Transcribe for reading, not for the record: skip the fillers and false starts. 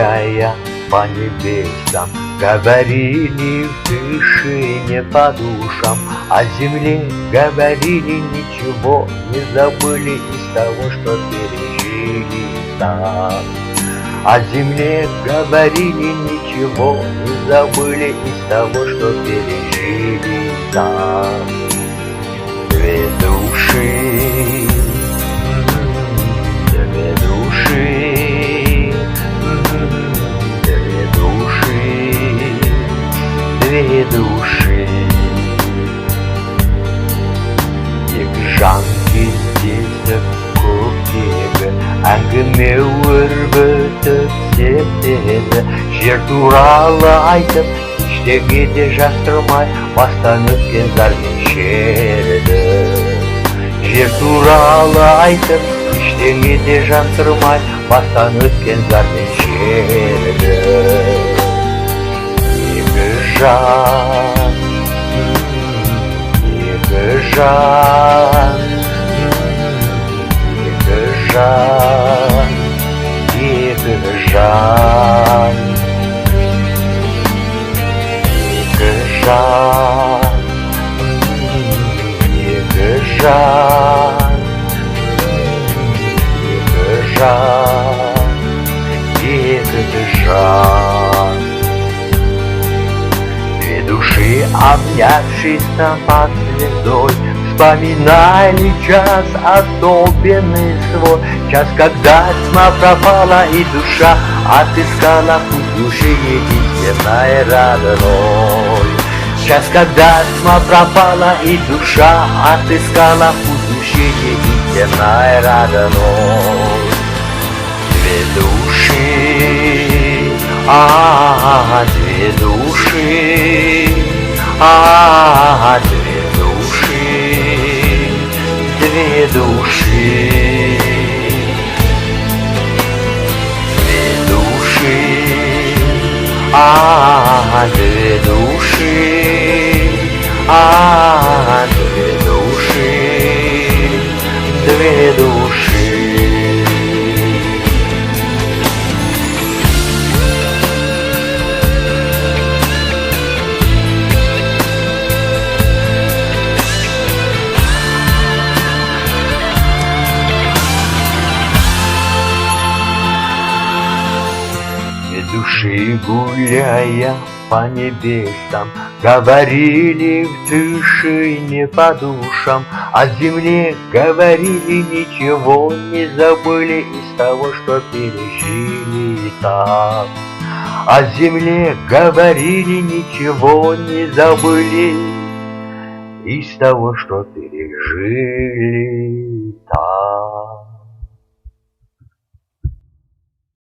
гуляя по небесам, говорили в тишине по душам, о земле говорили, ничего не забыли из того, что пережили там. О земле говорили, ничего не забыли из того, что пережили там. Две души, две души, две души, две души. Якжанки здесь көктегі әңгіме өрбітіп септеді, жер туралы айтып ештеңе де жастырмай бастан өткен зар мен шерді. Жер туралы айтып ештеңе де жастырмай бастан өткен зар мен шерді. Екі жан, екі жан, екі жан, екі жан, екі жан, екі жан, екі жан, екі жан. Две души, обнявшись там под звездой, вспоминали час особенный свой, час, когда тьма пропала и душа отыскала путь души единственной родной. Час, когда тьма пропала и душа отыскала путь души единственной родной. Две души, две души, две души, две души, две души, две души, две души, две души. Души, гуляя по небесам, говорили в тишине по душам, о земле говорили, ничего не забыли из того, что пережили там. О земле говорили, ничего не забыли из того, что пережили там.